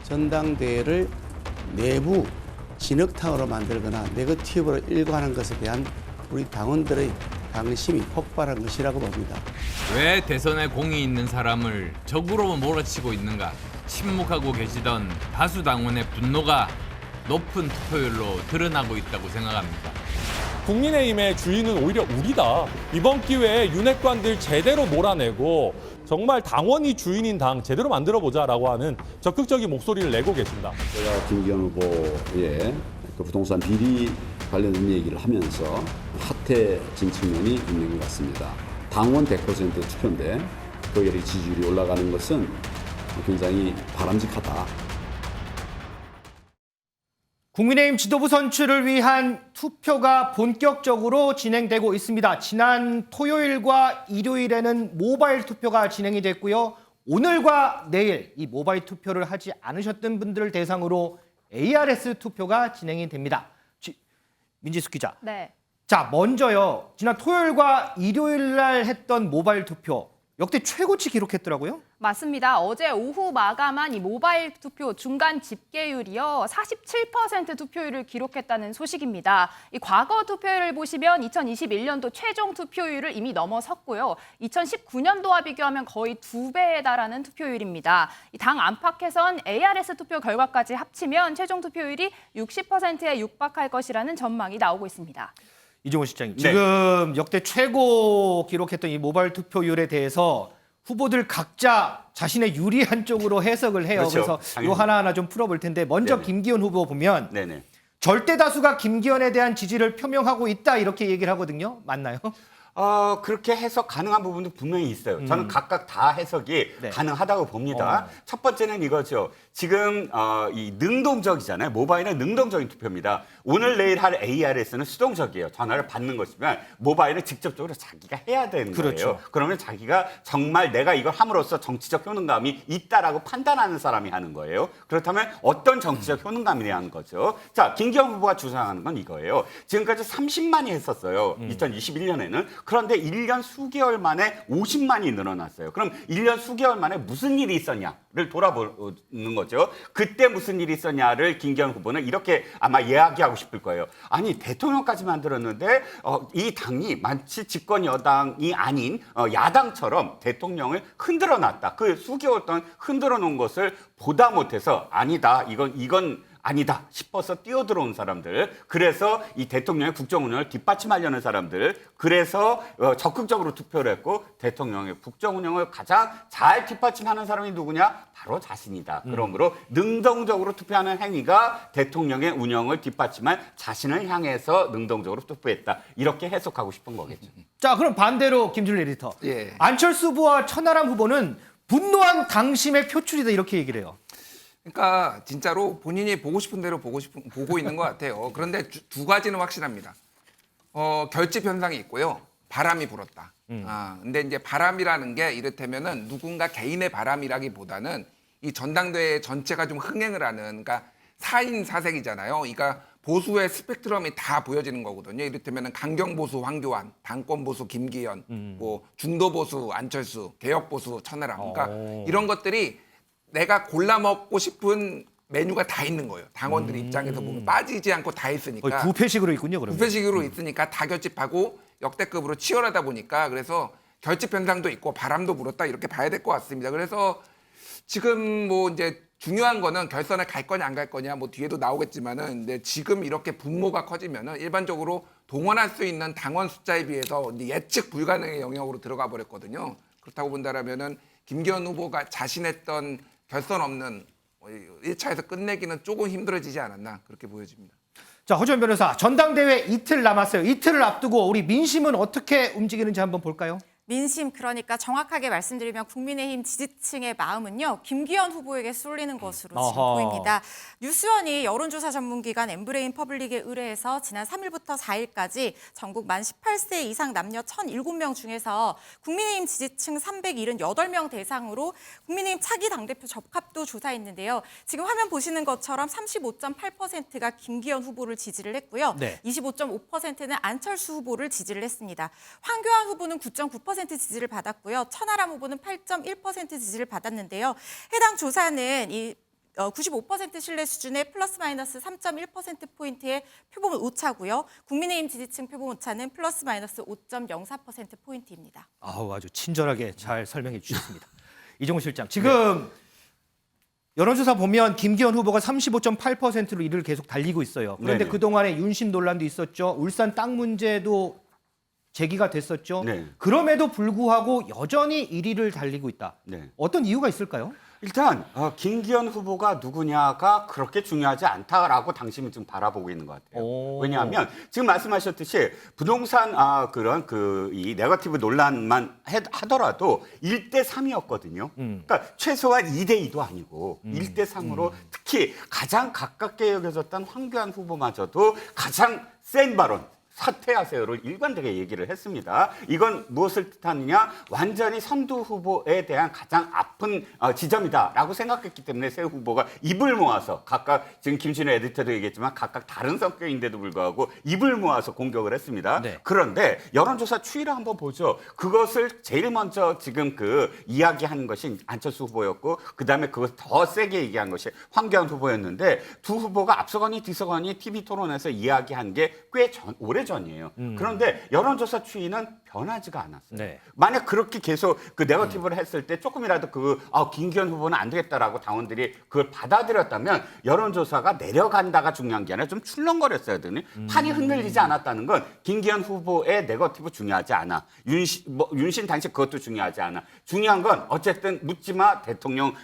전당대회를 내부 진흙탕으로 만들거나 네거티브로 일관하는 것에 대한 우리 당원들의 당심이 폭발한 것이라고 봅니다. 왜 대선에 공이 있는 사람을 적으로 몰아치고 있는가? 침묵하고 계시던 다수 당원의 분노가 높은 투표율로 드러나고 있다고 생각합니다. 국민의힘의 주인은 오히려 우리다. 이번 기회에 윤핵관들 제대로 몰아내고 정말 당원이 주인인 당 제대로 만들어보자라고 하는 적극적인 목소리를 내고 계십니다. 제가 김기현 후보의 그 부동산 비리 관련된 얘기를 하면서 핫해진 측면이 있는 것 같습니다. 당원 100% 투표인데 거기에 지지율이 올라가는 것은 굉장히 바람직하다. 국민의힘 지도부 선출을 위한 투표가 본격적으로 진행되고 있습니다. 지난 토요일과 일요일에는 모바일 투표가 진행이 됐고요. 오늘과 내일 이 모바일 투표를 하지 않으셨던 분들을 대상으로 ARS 투표가 진행이 됩니다. 민지숙 기자. 네. 자, 먼저요. 지난 토요일과 일요일 날 했던 모바일 투표 역대 최고치 기록했더라고요. 맞습니다. 어제 오후 마감한 이 모바일 투표 중간 집계율이요. 47% 투표율을 기록했다는 소식입니다. 이 과거 투표율을 보시면 2021년도 최종 투표율을 이미 넘어섰고요. 2019년도와 비교하면 거의 2배에 달하는 투표율입니다. 이 당 안팎에선 ARS 투표 결과까지 합치면 최종 투표율이 60%에 육박할 것이라는 전망이 나오고 있습니다. 이종호 실장님, 지금 역대 최고 기록했던 이 모바일 투표율에 대해서 후보들 각자 자신의 유리한 쪽으로 해석을 해요. 그렇죠. 그래서 당연히. 이 하나하나 좀 풀어볼 텐데 먼저 네네. 김기현 후보 보면 네네. 절대 다수가 김기현에 대한 지지를 표명하고 있다 이렇게 얘기를 하거든요. 맞나요? 그렇게 해석 가능한 부분도 분명히 있어요. 저는 각각 다 해석이 네. 가능하다고 봅니다. 첫 번째는 이거죠. 지금 이 능동적이잖아요. 모바일은 능동적인 투표입니다. 오늘 내일 할 ARS는 수동적이에요. 전화를 받는 것이면 모바일은 직접적으로 자기가 해야 되는 그렇죠. 거예요. 그러면 자기가 정말 내가 이걸 함으로써 정치적 효능감이 있다라고 판단하는 사람이 하는 거예요. 그렇다면 어떤 정치적 효능감이냐 하는 거죠. 자, 김기현 후보가 주장하는 건 이거예요. 지금까지 30만이 했었어요. 2021년에는. 그런데 1년 수개월 만에 50만이 늘어났어요. 그럼 1년 수개월 만에 무슨 일이 있었냐를 돌아보는 거죠. 그때 무슨 일이 있었냐를 김기현 후보는 이렇게 아마 이야기하고 싶을 거예요. 아니, 대통령까지 만들었는데 이 당이 마치 집권 여당이 아닌 야당처럼 대통령을 흔들어 놨다. 그 수개월 동안 흔들어 놓은 것을 보다 못해서 아니다. 이건 아니다 싶어서 뛰어들어온 사람들, 그래서 이 대통령의 국정운영을 뒷받침하려는 사람들, 그래서 적극적으로 투표를 했고 대통령의 국정운영을 가장 잘 뒷받침하는 사람이 누구냐? 바로 자신이다. 그러므로 능동적으로 투표하는 행위가 대통령의 운영을 뒷받침한 자신을 향해서 능동적으로 투표했다. 이렇게 해석하고 싶은 거겠죠. 자, 그럼 반대로 김준일 에디터. 예. 안철수 후보와 천하람 후보는 분노한 당심의 표출이다 이렇게 얘기를 해요. 그러니까 진짜로 본인이 보고 싶은 대로 보고 있는 것 같아요. 그런데 두 가지는 확실합니다. 결집 현상이 있고요. 바람이 불었다. 근데 이제 바람이라는 게 이를테면은 누군가 개인의 바람이라기보다는 이 전당대회 전체가 좀 흥행을 하는, 그러니까 4인 4색이잖아요. 그러니까 보수의 스펙트럼이 다 보여지는 거거든요. 이를테면은 강경 보수 황교안, 당권 보수 김기현, 뭐 중도 보수 안철수, 개혁 보수 천하람. 그러니까 이런 것들이 내가 골라 먹고 싶은 메뉴가 다 있는 거예요. 당원들 입장에서 보면 빠지지 않고 다 있으니까. 거의 부패식으로 있군요, 그러면. 부패식으로 있으니까 다 결집하고 역대급으로 치열하다 보니까 그래서 결집 현상도 있고 바람도 불었다 이렇게 봐야 될 것 같습니다. 그래서 지금 뭐 이제 중요한 거는 결선에 갈 거냐 안 갈 거냐 뭐 뒤에도 나오겠지만은 근데 지금 이렇게 분모가 커지면은 일반적으로 동원할 수 있는 당원 숫자에 비해서 이제 예측 불가능의 영역으로 들어가 버렸거든요. 그렇다고 본다라면은 김기현 후보가 자신했던 결선 없는 1차에서 끝내기는 조금 힘들어지지 않았나 그렇게 보여집니다. 자, 허지원 변호사, 전당대회 이틀 남았어요. 이틀을 앞두고 우리 민심은 어떻게 움직이는지 한번 볼까요? 민심, 그러니까 정확하게 말씀드리면 국민의힘 지지층의 마음은요, 김기현 후보에게 쏠리는 것으로 지금 보입니다. 뉴스원이 여론조사 전문기관 엠브레인 퍼블릭에 의뢰해서 지난 3일부터 4일까지 전국 만 18세 이상 남녀 1,007명 중에서 국민의힘 지지층 378명 대상으로 국민의힘 차기 당대표 적합도 조사했는데요. 지금 화면 보시는 것처럼 35.8%가 김기현 후보를 지지를 했고요. 네. 25.5%는 안철수 후보를 지지를 했습니다. 황교안 후보는 9.9% 지지를 받았고요. 천하람 후보는 8.1% 지지를 받았는데요. 해당 조사는 이 95% 신뢰 수준의 플러스 마이너스 3.1%포인트의 표본 오차고요. 국민의힘 지지층 표본 오차는 플러스 마이너스 5.04%포인트입니다. 아주 친절하게 잘 설명해 주셨습니다. 이종우 실장, 지금 여론조사 보면 김기현 후보가 35.8%로 1위를 계속 달리고 있어요. 그런데 네네. 그동안에 윤심 논란도 있었죠. 울산 땅 문제도 제기가 됐었죠. 네. 그럼에도 불구하고 여전히 1위를 달리고 있다. 네. 어떤 이유가 있을까요? 일단 김기현 후보가 누구냐가 그렇게 중요하지 않다라고 당신은 지금 바라보고 있는 것 같아요. 오. 왜냐하면 지금 말씀하셨듯이 부동산 그런 이 네거티브 논란만 하더라도 1대 3이었거든요. 그러니까 최소한 2대 2도 아니고 1대 3으로 특히 가장 가깝게 여겨졌던 황교안 후보마저도 가장 센 발언. 사퇴하세요를 일관되게 얘기를 했습니다. 이건 무엇을 뜻하느냐? 완전히 선두 후보에 대한 가장 아픈 지점이다라고 생각했기 때문에 세 후보가 입을 모아서 각각 지금 김신혜 에디터도 얘기했지만 각각 다른 성격인데도 불구하고 입을 모아서 공격을 했습니다. 네. 그런데 여론조사 추이를 한번 보죠. 그것을 제일 먼저 지금 이야기한 것이 안철수 후보였고 그다음에 그걸 더 세게 얘기한 것이 황교안 후보였는데 두 후보가 앞서거니 뒤서거니 TV 토론에서 이야기한 게 꽤 오래 전이에요. 그런데 여론조사 추이는 변하지가 않았어요. 네. 만약 그렇게 계속 네거티브를 했을 때 조금이라도 김기현 후보는 안 되겠다라고 당원들이 그걸 받아들였다면 여론조사가 내려간다가 중요한 게 아니라 좀 출렁거렸어야 되니 판이 흔들리지 않았다는 건 김기현 후보의 네거티브 중요하지 않아. 윤신 단식 그것도 중요하지 않아. 중요한 건 어쨌든 묻지마 대통령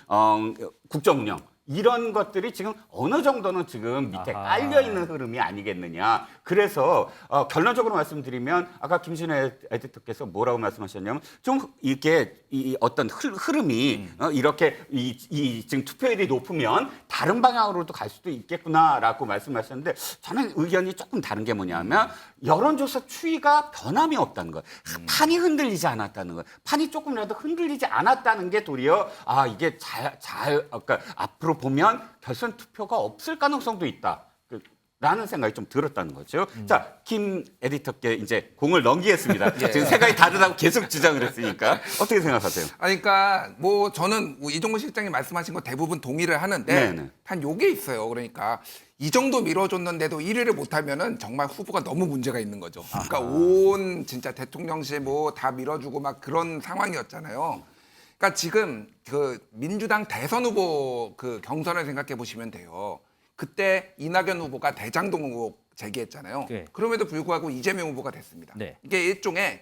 국정운영. 이런 것들이 지금 어느 정도는 지금 밑에 깔려있는 흐름이 아니겠느냐. 그래서 결론적으로 말씀드리면 아까 김신혜 에디터께서 뭐라고 말씀하셨냐면 좀 이렇게 이 어떤 흐름이 이렇게 지금 투표율이 높으면 다른 방향으로도 갈 수도 있겠구나라고 말씀하셨는데 저는 의견이 조금 다른 게 뭐냐면 여론조사 추이가 변함이 없다는 거예요. 판이 흔들리지 않았다는 거예요. 판이 조금이라도 흔들리지 않았다는 게 도리어 이게 그러니까 앞으로 보면 결선 투표가 없을 가능성도 있다. 라는 생각이 좀 들었다는 거죠. 자, 김 에디터께 이제 공을 넘기겠습니다. 지금 생각이 다르다고 계속 주장을 했으니까 어떻게 생각하세요? 그러니까 저는 이종무 실장님 말씀하신 거 대부분 동의를 하는데 네네. 한 요게 있어요. 그러니까 이 정도 밀어줬는데도 1위를 못하면은 정말 후보가 너무 문제가 있는 거죠. 그러니까 온 진짜 대통령실 다 밀어주고 막 그런 상황이었잖아요. 그러니까 지금 민주당 대선 후보 경선을 생각해 보시면 돼요. 그때 이낙연 후보가 대장동 의혹 제기했잖아요. 네. 그럼에도 불구하고 이재명 후보가 됐습니다. 네. 이게 일종의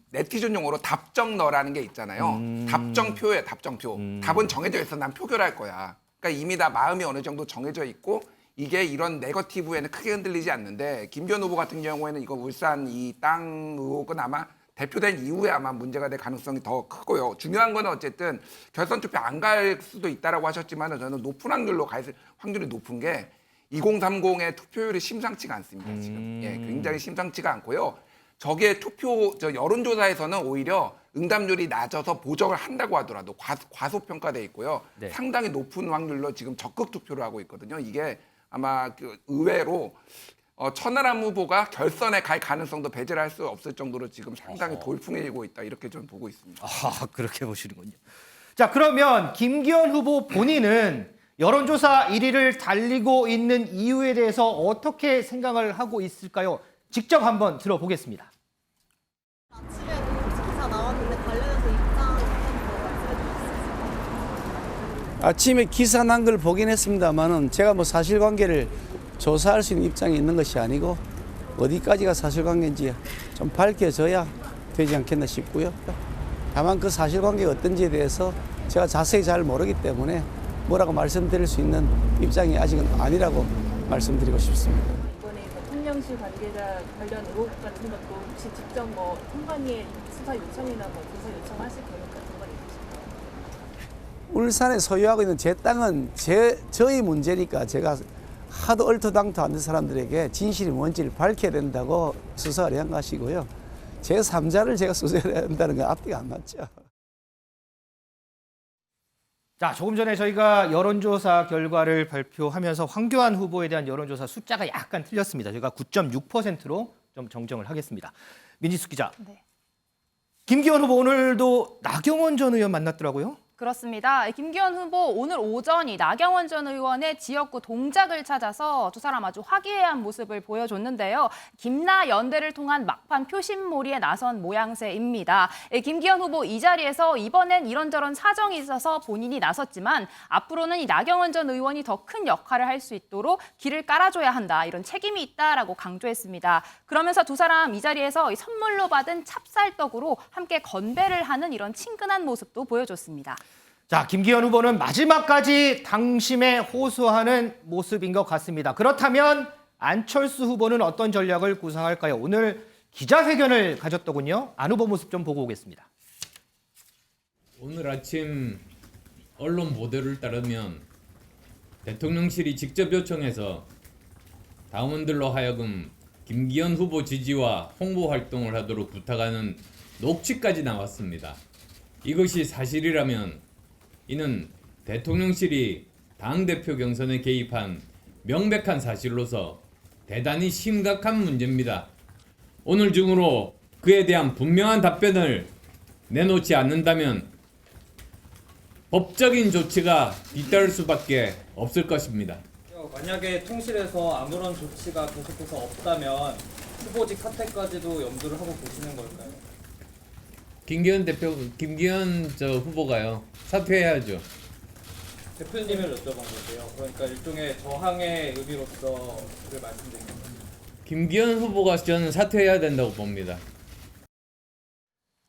네티즌 용어로 답정너라는 게 있잖아요. 답정표예요, 답정표. 답은 정해져 있어. 난 표결할 거야. 그러니까 이미 다 마음이 어느 정도 정해져 있고 이게 이런 네거티브에는 크게 흔들리지 않는데 김기현 후보 같은 경우에는 이거 울산 이 땅 의혹은 아마 대표된 이후에 아마 문제가 될 가능성이 더 크고요. 중요한 건 어쨌든 결선 투표 안 갈 수도 있다라고 하셨지만 저는 높은 확률로 갈 확률이 높은 게 2030의 투표율이 심상치가 않습니다. 지금 굉장히 심상치가 않고요. 저게 여론조사에서는 오히려 응답률이 낮아서 보정을 한다고 하더라도 과소평가돼 있고요. 네. 상당히 높은 확률로 지금 적극 투표를 하고 있거든요. 이게 아마 의외로 천하람 후보가 결선에 갈 가능성도 배제를 할 수 없을 정도로 지금 상당히 돌풍해지고 있다. 이렇게 좀 보고 있습니다. 그렇게 보시는군요. 자, 그러면 김기현 후보 본인은 여론조사 1위를 달리고 있는 이유에 대해서 어떻게 생각을 하고 있을까요? 직접 한번 들어보겠습니다. 아침에도 기사 나왔는데 관련해서 입장 말씀해 주시죠. 아침에 기사 난 걸 보긴 했습니다만은 제가 사실관계를 조사할 수 있는 입장이 있는 것이 아니고 어디까지가 사실관계인지 좀 밝혀져야 되지 않겠나 싶고요. 다만 그 사실관계가 어떤지에 대해서 제가 자세히 잘 모르기 때문에 뭐라고 말씀드릴 수 있는 입장이 아직은 아니라고 말씀드리고 싶습니다. 이번에 대통령실 관계자 관련 의혹 같은 것도 혹시 직접 선관위에 수사 요청이나 조사 요청하실 계획 같은 건 있으신가요? 울산에 소유하고 있는 제 땅은 저희 문제니까 제가 하도 얼토당토 않는 사람들에게 진실이 뭔지를 밝혀야 된다고 수사를 한 것이고요. 제 3자를 제가 수사해야 한다는 건 앞뒤가 안 맞죠. 자, 조금 전에 저희가 여론조사 결과를 발표하면서 황교안 후보에 대한 여론조사 숫자가 약간 틀렸습니다. 저희가 9.6%로 좀 정정을 하겠습니다. 민지숙 기자. 네. 김기현 후보 오늘도 나경원 전 의원 만났더라고요. 그렇습니다. 김기현 후보 오늘 오전 이 나경원 전 의원의 지역구 동작을 찾아서 두 사람 아주 화기애애한 모습을 보여줬는데요. 김나 연대를 통한 막판 표심몰이에 나선 모양새입니다. 김기현 후보 이 자리에서 이번엔 이런저런 사정이 있어서 본인이 나섰지만 앞으로는 이 나경원 전 의원이 더 큰 역할을 할 수 있도록 길을 깔아줘야 한다. 이런 책임이 있다라고 강조했습니다. 그러면서 두 사람 이 자리에서 선물로 받은 찹쌀떡으로 함께 건배를 하는 이런 친근한 모습도 보여줬습니다. 자, 김기현 후보는 마지막까지 당심에 호소하는 모습인 것 같습니다. 그렇다면 안철수 후보는 어떤 전략을 구사할까요? 오늘 기자회견을 가졌더군요. 안 후보 모습 좀 보고 오겠습니다. 오늘 아침 언론 보도를 따르면 대통령실이 직접 요청해서 당원들로 하여금 김기현 후보 지지와 홍보 활동을 하도록 부탁하는 녹취까지 나왔습니다. 이것이 사실이라면 이는 대통령실이 당대표 경선에 개입한 명백한 사실로서 대단히 심각한 문제입니다. 오늘 중으로 그에 대한 분명한 답변을 내놓지 않는다면 법적인 조치가 뒤따를 수밖에 없을 것입니다. 만약에 통실에서 아무런 조치가 계속해서 없다면 후보직 사퇴까지도 염두를 하고 계시는 걸까요? 김기현 후보가요. 사퇴해야죠. 대표님을 여쭤본 거고요. 그러니까 일종의 저항의 의미로서 그를 말씀드린 겁니다. 김기현 후보가 저는 사퇴해야 된다고 봅니다.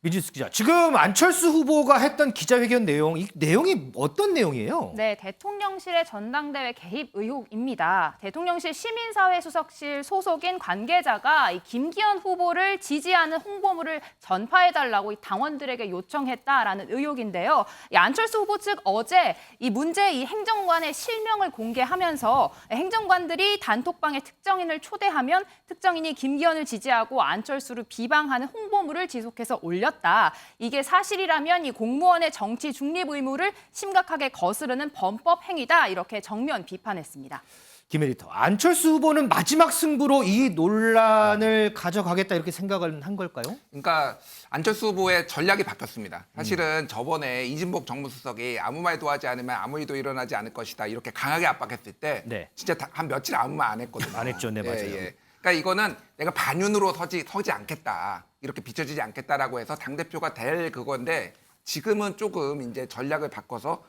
미지수 기자, 지금 안철수 후보가 했던 기자회견 내용, 이 내용이 어떤 내용이에요? 네, 대통령실의 전당대회 개입 의혹입니다. 대통령실 시민사회 수석실 소속인 관계자가 이 김기현 후보를 지지하는 홍보물을 전파해달라고 이 당원들에게 요청했다라는 의혹인데요. 이 안철수 후보 측 어제 이 문제 이 행정관의 실명을 공개하면서 행정관들이 단톡방에 특정인을 초대하면 특정인이 김기현을 지지하고 안철수를 비방하는 홍보물을 지속해서 올렸다. 이게 사실이라면 이 공무원의 정치 중립 의무를 심각하게 거스르는 범법 행위다. 이렇게 정면 비판했습니다. 김 에디터, 안철수 후보는 마지막 승부로 이 논란을 가져가겠다 이렇게 생각을 한 걸까요? 그러니까 안철수 후보의 전략이 바뀌었습니다. 사실은 저번에 이진복 정무수석이 아무 말도 하지 않으면 아무 일도 일어나지 않을 것이다 이렇게 강하게 압박했을 때 네. 진짜 한 며칠 아무 말 안 했거든요. 안 했죠, 네, 맞아요. 그러니까 이거는 내가 반윤으로 서지 않겠다 이렇게 비춰지지 않겠다라고 해서 당대표가 될 그건데 지금은 조금 이제 전략을 바꿔서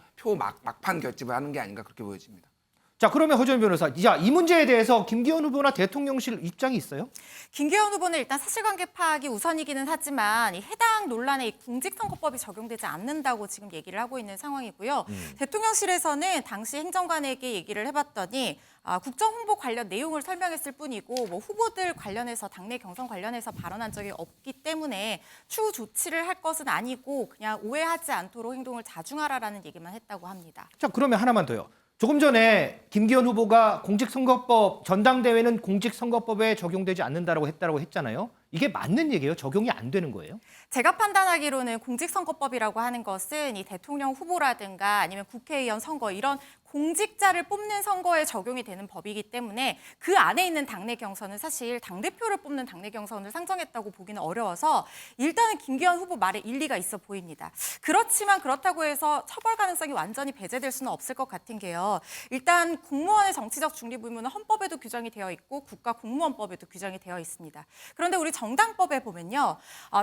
막판 결집을 하는 게 아닌가 그렇게 보여집니다. 자, 그러면 허준 변호사, 이 문제에 대해서 김기현 후보나 대통령실 입장이 있어요? 김기현 후보는 일단 사실관계 파악이 우선이기는 하지만 이 해당 논란에 이 공직선거법이 적용되지 않는다고 지금 얘기를 하고 있는 상황이고요. 대통령실에서는 당시 행정관에게 얘기를 해봤더니 국정홍보 관련 내용을 설명했을 뿐이고 뭐 후보들 관련해서 당내 경선 관련해서 발언한 적이 없기 때문에 추후 조치를 할 것은 아니고 그냥 오해하지 않도록 행동을 자중하라라는 얘기만 했다고 합니다. 자, 그러면 하나만 더요. 조금 전에 김기현 후보가 공직선거법, 전당대회는 공직선거법에 적용되지 않는다고 했잖아요. 이게 맞는 얘기예요? 적용이 안 되는 거예요? 제가 판단하기로는 공직선거법이라고 하는 것은 이 대통령 후보라든가 아니면 국회의원 선거 이런 공직자를 뽑는 선거에 적용이 되는 법이기 때문에 그 안에 있는 당내 경선은 사실 당대표를 뽑는 당내 경선을 상정했다고 보기는 어려워서 일단은 김기현 후보 말에 일리가 있어 보입니다. 그렇지만 그렇다고 해서 처벌 가능성이 완전히 배제될 수는 없을 것 같은 게요. 일단 공무원의 정치적 중립 의무는 헌법에도 규정이 되어 있고 국가공무원법에도 규정이 되어 있습니다. 그런데 우리 정당법에 보면요.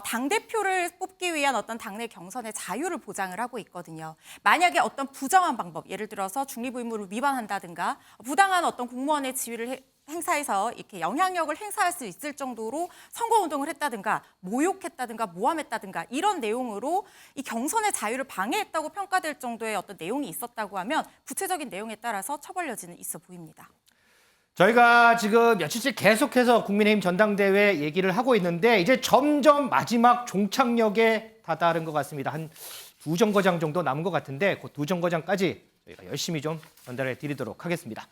당대표를 뽑기 위한 어떤 당내 경선의 자유를 보장을 하고 있거든요. 만약에 어떤 부정한 방법, 예를 들어서 중립 의무를 위반한다든가 부당한 어떤 공무원의 지위를 행사해서 이렇게 영향력을 행사할 수 있을 정도로 선거운동을 했다든가 모욕했다든가 모함했다든가 이런 내용으로 이 경선의 자유를 방해했다고 평가될 정도의 어떤 내용이 있었다고 하면 구체적인 내용에 따라서 처벌 여지는 있어 보입니다. 저희가 지금 며칠째 계속해서 국민의힘 전당대회 얘기를 하고 있는데 이제 점점 마지막 종착역에 다다른 것 같습니다. 한 2정거장 정도 남은 것 같은데 그 2정거장까지 저희가 열심히 좀 전달해 드리도록 하겠습니다.